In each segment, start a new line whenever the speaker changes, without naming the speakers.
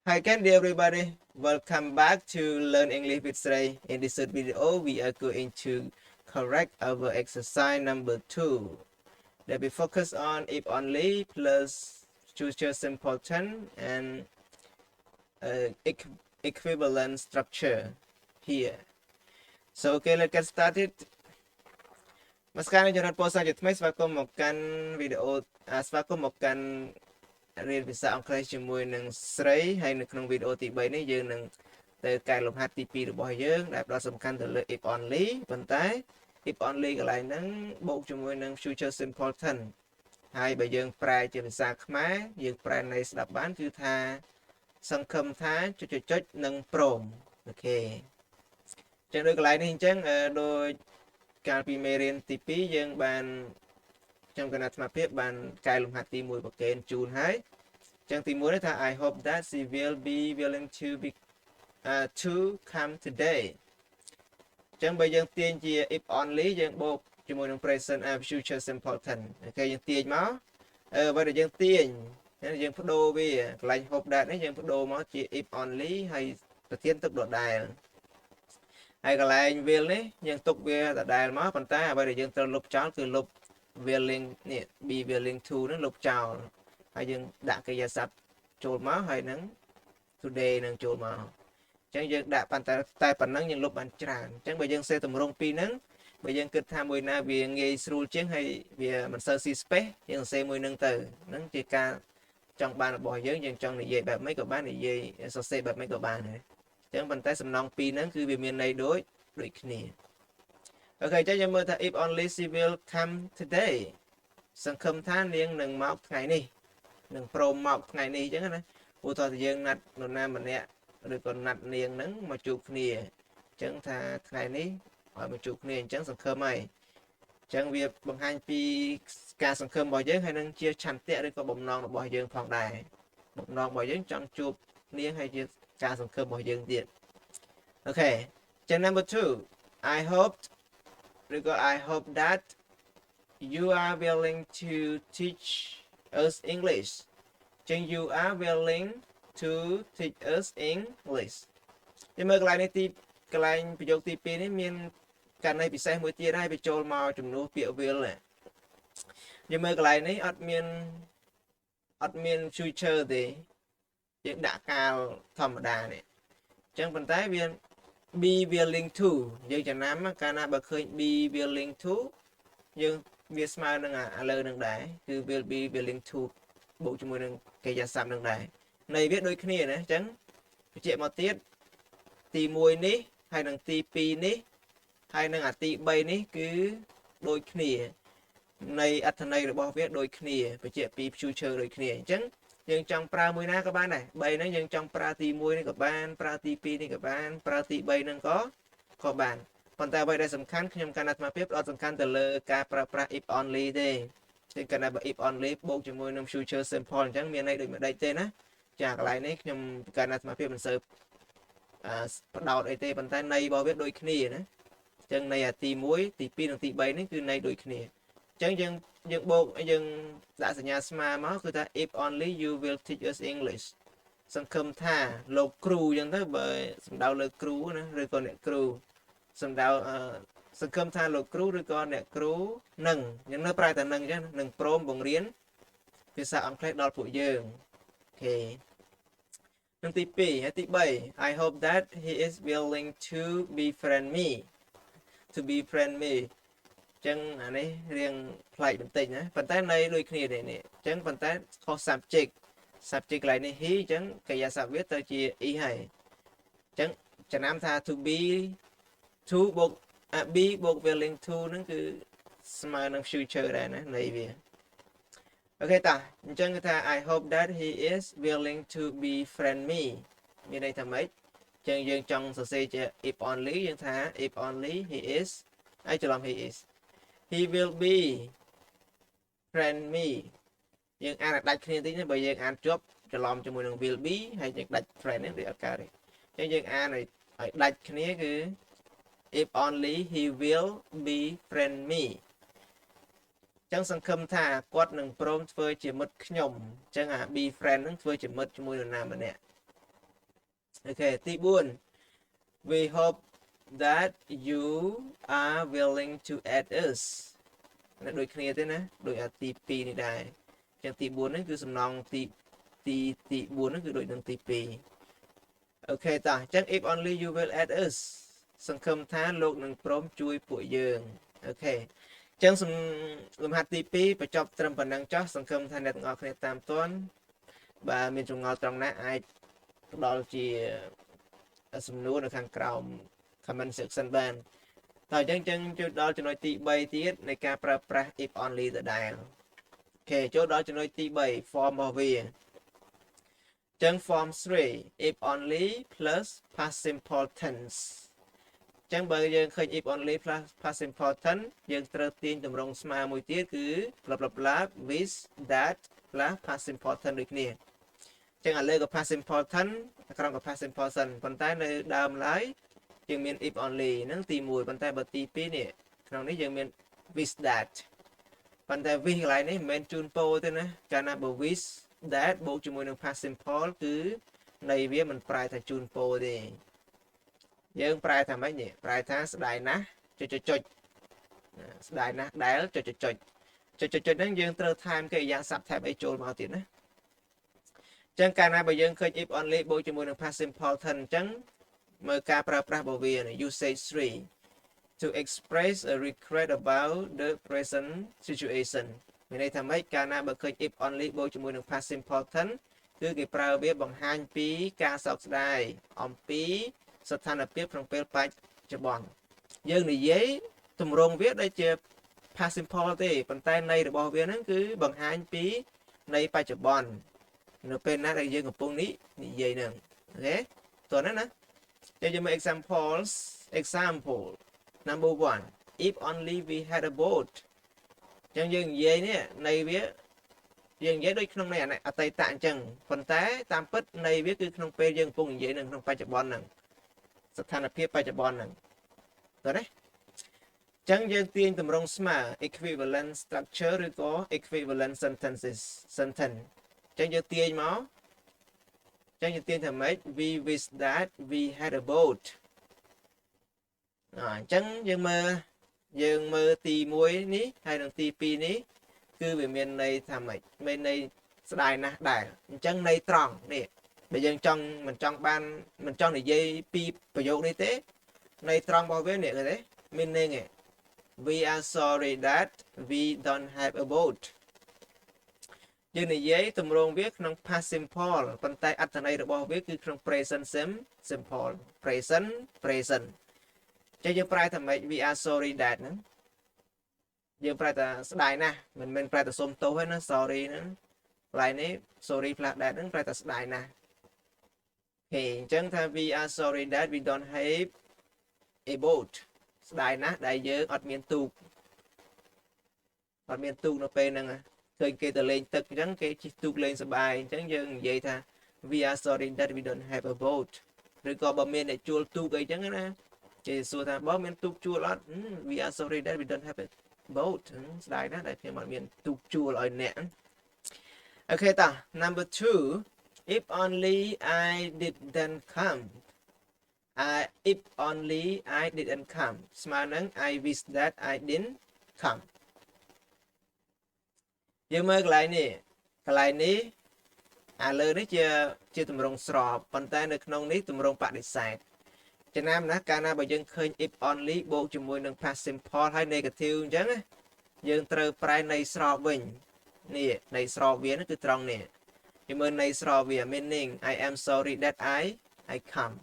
Hi again, dear everybody. Welcome back to Learn English with Srey. In this video, we are going to correct our exercise number 2 that we focus on if only plus future simple tense and equivalent structure here. So, okay, let's get started. មកស្ការនៅចំណុចពោលសាជាថ្មីស្វាគមន៍មកកាន់វីដេអូស្វាគមន៍មកកាន់រៀនភាសាអង់គ្លេសជាមួយនឹងស្រីហើយនៅក្នុងវីដេអូទី3នេះយើងនឹងទៅកែលម្អទី2របស់យើងដែលផ្ដោតសំខាន់ទៅលើ if only ប៉ុន្តែ if only កន្លែងហ្នឹងបូកជាមួយនឹង future simple tense ហើយបើយើងប្រែជាភាសាខ្មែរយើងប្រែន័យស្ដាប់បានគឺថាសង្ឃឹមថាចុចនឹងព្រមអូខេអញ្ចឹងដូចកន្លែងនេះអញ្ចឹងដូចកាលពីមេរៀនទី2យើងបានខ្ញុំគណៈអាត្មាភាពបានកែលំហាត់ទី1ប្រកេនជូនហើយអញ្ចឹងទី1នេះថា I hope that she will be willing to come today អញ្ចឹងបើយើងទាញជា if only យើងបូកជាមួយនឹង present and future simple tense អូខេយើងទាញមកបើដែលយើងទាញយើងបដូរវាកន្លែង hope that នេះយើងបដូរមកជា if only ហើយប្រធានទឹកដដែលហើយកន្លែង will នេះយើងទុកវាដដែលមកប៉ុន្តែអ្វីដែលយើងត្រូវលុបចោលគឺលុប willing នេះ be willing to នឹងលុបចោលហើយយើងដាក់កិរិយាសព្ទចូលមកហើយនឹង today នឹងចូលមកអញ្ចឹងយើងដាក់ប៉ុន្តែប៉ុណ្ណឹងយើងលុបបានច្រើនអញ្ចឹងបើយើងសេតម្រង់ពីរហ្នឹងបើយើងគិតថាមួយណាវាងាយស្រួលជាងហើយវាមិនសូវស៊ី space យើងសេមួយហ្នឹងទៅហ្នឹងជាការចង់បានរបស់យើងចង់និយាយបែបម៉េចក៏បាននិយាយសរសេរបែបម៉េចក៏បានដែរអញ្ចឹងប៉ុន្តែសំណងពីរហ្នឹងគឺវាមានន័យដូចគ្នាអូខេអញ្ចឹងយើងមើលថា if only she will come today សង្ឃឹមថានាងនឹងមកថ្ងៃនេះនឹងព្រមមកថ្ងៃនេះអញ្ចឹងណាឧទាហរណ៍យើងណាត់នរណាម្នាក់ឬក៏ណាត់នាងហ្នឹងមកជួបគ្នាអញ្ចឹងថាថ្ងៃនេះឲ្យមកជួបគ្នាអញ្ចឹងសង្ឃឹមហើយអញ្ចឹងវាបង្ហាញពីការសង្ឃឹមរបស់យើងហើយនឹងជាឆន្ទៈឬក៏បំណងរបស់យើងផងដែរបំណងរបស់យើងចង់ជួបនាងហើយជាការសង្ឃឹមរបស់យើងទៀតអូខេអញ្ចឹង number 2 I hope that you are willing to teach us English ចឹង you are willing to teach us English យើងមើលកន្លែងនេះកន្លែងប្រយោគទី2នេះមានករណីពិសេសមួយទៀតហើយវាចូលមកជំនួសពាក្យ will យើងមើលកន្លែងនេះអត់មាន future ទេយើងដាក់កាលធម្មតានេះអញ្ចឹងប៉ុន្តែវា be willing to យើងចំណាំកាលណាបើឃើញ be willing to យើងវាស្មើនឹងឥឡូវនឹងដែរគឺ will be willing to បូកជាមួយនឹងកិរិយាសព្ទនឹងដែរន័យវាដូចគ្នាណាអញ្ចឹងបញ្ជាក់មកទៀតទី1នេះហើយនឹងទី2នេះហើយនឹងអាទី3នេះគឺដូចគ្នានៃអត្ថន័យរបស់វាដូចគ្នាបញ្ជាក់ពី future ដូចគ្នាអញ្ចឹងយើងចង់ប្រើមួយណាក៏បានដែរ3ហ្នឹងយើងចង់ប្រើទី1នេះក៏បានប្រើទី2នេះក៏បានប្រើទី3ហ្នឹងក៏បានប៉ុន្តែអ្វីដែលសំខាន់ខ្ញុំកាន់អាត្មាភាពអត់សំខាន់ទៅលើការប្រើប្រាស់ if only ទេគឺកាន់តែ if only បូកជាមួយនឹង future simple អញ្ចឹងមានន័យដូចម្ដេចទេណាចាកន្លែងនេះខ្ញុំកាន់អាត្មាភាពមិនសូវបដោតអីទេប៉ុន្តែន័យរបស់វាដូចគ្នាណាអញ្ចឹងន័យអាទី1ទី2និងទី3នេះគឺន័យដូចគ្នាអញ្ចឹងយើងបូកយើងដាក់សញ្ញាស្មើមកគឺថា if only you will teach us English សង្ឃឹមថាលោកគ្រូអញ្ចឹងទៅបើសំដៅលើគ្រូណាឬក៏អ្នកគ្រូសំដៅសង្ឃឹមថាលោកគ្រូឬក៏អ្នកគ្រូនឹងយើងនៅប្រែតែនឹងអញ្ចឹងនឹងព្រមបង្រៀនភាសាអង់គ្លេសដល់ពួកយើងអូខេនឹងទី2ហើយទី3 I hope that he is willing to befriend me ចឹងអានេះរៀងប្លែកបន្តិចណាប៉ុន្តែន័យដូចគ្នាទេនេះអញ្ចឹងប៉ុន្តែខុស subject កន្លែងនេះ he អញ្ចឹងកិរិយាសព្ទវាទៅជា e ហើយអញ្ចឹងចំណាំថា to be to បូក be បូក willing to ហ្នឹងគឺស្មើនឹង future ដែរណាន័យវាអូខេតាអញ្ចឹងគឺថា I hope that he is willing to befriend me មានន័យថាម៉េចអញ្ចឹងយើងចង់សរសេរជា if only យើងថា if only he is ហើយច្រឡំ he will be friend me យើងអានដាច់គ្នាតិចណាបើយើងអានជាប់ច្រឡំជាមួយនឹង will be ហើយយើងដាច់ friend នេះវាអត់កើតទេអញ្ចឹងយើងអានឲ្យដាច់គ្នាគឺ if only he will be friend me អញ្ចឹងសង្ឃឹមថាគាត់នឹងព្រមធ្វើជាមិត្តខ្ញុំអញ្ចឹងអា be friend នឹងធ្វើជាមិត្តជាមួយនរណាម្នាក់ Okay ទី4 we hope that you are willing to add us ដូចគ្នាទេណាដូចអាទី2នេះដែរចឹងទី4ហ្នឹងគឺសំណងទី4ហ្នឹងគឺដូចនឹងទី2 Okay តោះចឹង if only you will add us សង្ឃឹមថាលោកនឹងព្រមជួយពួកយើង Okay ចឹងលំហាត់ទី2បញ្ចប់ត្រឹមប៉ុណ្ណឹងចុះសង្ឃឹមថាអ្នកទាំងអស់គ្នាតាមទាន់បើមានចម្ងល់ត្រង់ណាអាចផ្ដល់ជាសំណួរនៅខាងក្រោម comment section បានតើចឹងចូលដល់ចំណុចទី3ទៀតនៃការប្រើប្រាស់ if only ដដែល Okay ចូលដល់ចំណុចទី3 form របស់វាចឹង form 3 if only plus past simple tense ចឹងបើយើងឃើញ if only plus past simple tense យើងត្រូវទាញតម្រងស្មើមួយទៀតគឺ blah with that plus past simple tense ដូចគ្នាចឹងឥឡូវក៏ past simple tense ក្រោមក៏ past simple tense ប៉ុន្តែនៅដើមឡើយយើងមាន if only ហ្នឹងទី1ប៉ុន្តែបើទី2នេះក្នុងនេះយើងមាន with that ប៉ុន្តែ with កន្លែងនេះមិនមែនជូនពោទេណាកាលណាបើ with that បូកជាមួយនឹង past simple គឺន័យវាមិនប្រែថាជូនពោទេយើងប្រែថាម៉េចនេះប្រែថាស្ដាយណាស់ចុចស្ដាយណាស់ដែលចុចហ្នឹងយើងត្រូវថែមកិរិយាសព្ទថែមអីចូលមកទៀតណាចឹងកាលណាបើយើងឃើញ if only បូកជាមួយនឹង past simple tense ចឹងមើលការប្រើប្រាស់របស់វា usage 3 to express a regret about the present situation មានន័យថាម៉េចកាលណាបើឃើញ if only បូកជាមួយនឹង past simple tense គឺគេប្រើវាបង្ហាញពីការសោកស្ដាយអំពីស្ថានភាពក្នុងពេលបច្ចុប្បន្នយើងនិយាយទម្រង់វាដូចជា past simple ទេប៉ុន្តែន័យរបស់វាហ្នឹងគឺបង្ហាញពីន័យបច្ចុប្បន្ននៅពេលណាដែលយើងកំពុងនិយាយហ្នឹងអូខេតោះណាយើងមើល example number 1 if only we had a boat ចឹងយើងនិយាយនេះន័យវាយើងនិយាយដូចក្នុងន័យអតីតអញ្ចឹងប៉ុន្តែតាមពិតន័យវាគឺក្នុងពេលយើងកំពុងនិយាយនៅក្នុងបច្ចុប្បន្នហ្នឹងស្ថានភាពបច្ចុប្បន្នហ្នឹងតើណាចឹងយើងទាញតម្រងស្មើ equivalent structure ឬក៏ equivalent sentences sentence ចឹងយើងទាញមកចឹងយើងទាញថាម៉េច we wish that we had a boat អញ្ចឹងយើងមើលទី1នេះហើយនិងទី2នេះគឺវាមានន័យថាម៉េចមានន័យស្ដាយណាស់ដែរអញ្ចឹងន័យត្រង់នេះបើយើងមិនចង់និយាយពីប្រយោគនេះទេន័យត្រង់របស់វានេះឃើញទេ meaning we are sorry that we don't have a boat យើងនិយាយទម្រង់វាក្នុង past simple ប៉ុន្តែអត្ថន័យរបស់វាគឺក្នុង present simple present ចឹងយើងប្រែថាម៉េច we are sorry that ហ្នឹងយើងប្រែថាស្ដាយណាស់មិនមែនប្រែថាសុំទោសទេណា sorry ហ្នឹងកន្លែងនេះ sorry plus that ហ្នឹងប្រែថាស្ដាយណាស់ហេអញ្ចឹងថា we are sorry that we don't have a boat ស្ដាយណាស់ដែលយើងអត់មានទូកនៅពេលហ្នឹងឃើញគេទៅលេងទឹកអញ្ចឹងគេជិះទូកលេងសប្បាយអញ្ចឹងយើងនិយាយថា we are sorry that we don't have a boat ឬក៏បើមានអ្នកជួលទូកអីចឹងណាគេសួរថាបើមានទូកជួលអត់ we are sorry that we don't have a boat ស្ដាយណាស់ដែលខ្ញុំអត់មានទូកជួលឲ្យអ្នកអូខេតោះ number 2 if only I didn't come if only I didn't come ស្មើនឹង I wish that I didn't come យើងមើលកន្លែងនេះអាលើនេះជាទម្រង់ស្របប៉ុន្តែនៅក្នុងនេះទម្រង់បដិសេធចំណាំណាកាលណាបើយើងឃើញ if only បូកជាមួយនឹង past simple ហើយ negative អញ្ចឹងយើងត្រូវប្រែន័យស្របវិញនេះន័យស្របវាគឺត្រង់នេះយើងមើលន័យស្របវា meaning I am sorry that I come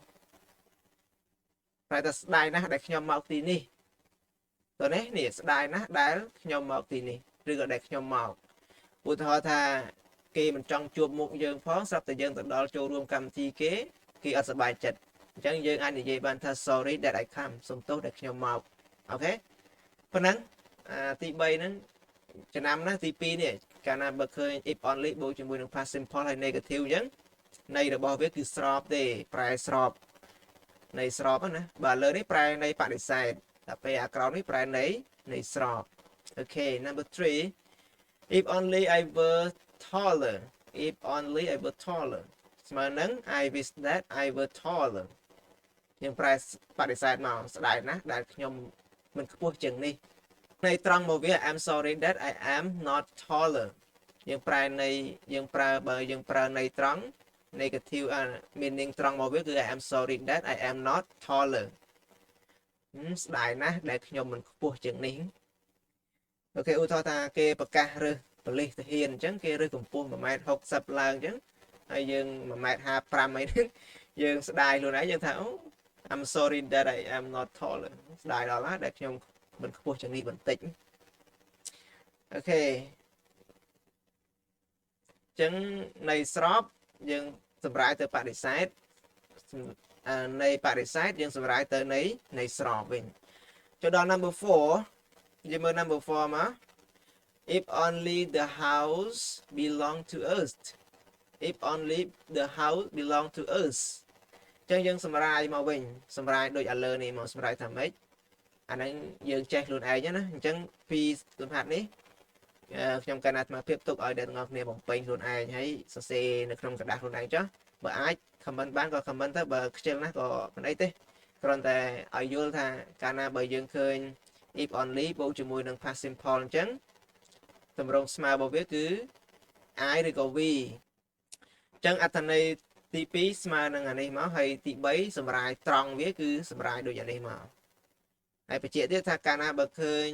ប្រែថាស្ដាយណាស់ដែលខ្ញុំមកទីនេះតើនេះស្ដាយណាស់ដែលខ្ញុំមកទីនេះឬក៏ដែលខ្ញុំមកឧទាហរណ៍ថាគេមិនចង់ជួបមុខយើងផងស្រាប់តែយើងទៅដល់ចូលរួមកម្មវិធីគេអត់សប្បាយចិត្តអញ្ចឹងយើងអាចនិយាយបានថា sorry that I come សុំទោសដែលខ្ញុំមកអូខេប៉ុណ្ណឹងទី3ហ្នឹងចំណាំណាទី2នេះកាលណាបើឃើញ if only បូកជាមួយនឹង past simple ហើយ negative អញ្ចឹងន័យរបស់វាគឺស្របទេប្រែស្របន័យស្របណាបើលើនេះប្រែន័យបដិសេធតែពេលអាក្រោមនេះប្រែន័យស្របអូខេ number 3 if only I were taller if only I were taller ស្មើនឹង I wish that I were taller យើងប្រែបដិសេធមកស្ដាយណាស់ដែលខ្ញុំមិនខ្ពស់ជាងនេះន័យត្រង់មកវា I'm sorry that I am not taller យើងប្រែន័យយើងប្រើបើយើងប្រើន័យត្រង់ negative meaning ត្រង់មកវាគឺ I am sorry that I am not taller ស្ដាយណាស់ដែលខ្ញុំមិនខ្ពស់ជាងនេះអូខេឧទាហរណ៍ថាគេប្រកាសរើសប៉ូលីសទាហានអញ្ចឹងគេរើសកម្ពស់ 1.60 ឡើងអញ្ចឹងហើយយើង 1.55 អីហ្នឹងយើងស្ដាយខ្លួនឯងយើងថាអូ I'm sorry that I am not taller ស្ដាយដល់ហើយដែលខ្ញុំមិនខ្ពស់ជាងនេះបន្តិចអូខេអញ្ចឹងនៃស្របយើងសម្រាយទៅបដិសេធនៃបដិសេធយើងសម្រាយទៅនៃស្របវិញចូលដល់ number 4យើងមើល number 4មក if only the house belong to us if only the house belong to us អញ្ចឹងយើងសម្រាយមកវិញសម្រាយដូចឥឡូវនេះមកសម្រាយថាម៉េចអាហ្នឹងយើងចេះខ្លួនឯងណាអញ្ចឹងពីលំហាត់នេះខ្ញុំកណ្ណាអាត្មាភាពទុកឲ្យអ្នកទាំងអស់គ្នាបំពេញខ្លួនឯងហើយសរសេរនៅក្នុងក្រដាសខ្លួនឯងចុះបើអាច comment បានក៏ comment ទៅបើខ្ជិលណាស់ក៏មិនអីទេគ្រាន់តែឲ្យយល់ថាកាលណាបើយើងឃើញ if only បូកជាមួយនឹង past simple អញ្ចឹងតម្រងស្មើរបស់វាគឺ I ឬក៏ we អញ្ចឹងអត្ថន័យទី2ស្មើនឹងអានេះមកហើយទី3សម្រាយត្រង់វាគឺសម្រាយដូចអានេះមកហើយបញ្ជាក់ទៀតថាកាលណាបើឃើញ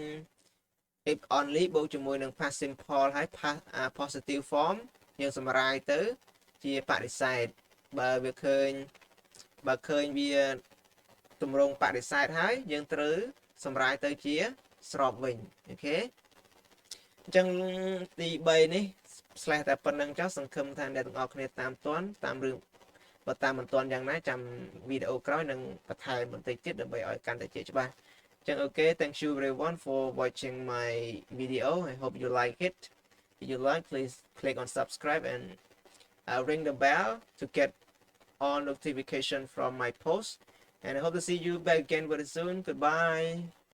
if only បូកជាមួយនឹង past simple ហើយ positive form យើងសម្រាយទៅជាបដិសេធបើវាឃើញវាទម្រង់បដិសេធហើយយើងត្រូវសម្រាយទៅជាស្របវិញអូខេអញ្ចឹងទី3នេះslash តែប៉ុណ្្នឹងចុះសង្ឃឹមថាអ្នកទាំងអស់គ្នាតាមទាន់តាមរឿងបើតាមមិនទាន់យ៉ាងណាចាំវីដេអូក្រោយនឹងបន្ថែមបន្តិចទៀតដើម្បីឲ្យកាន់តែជាច្បាស់អញ្ចឹងអូខេ thank you everyone for watching my video I hope you like it if you like please click on subscribe and ring the bell to get all notification from my post and I hope to see you back again very soon goodbye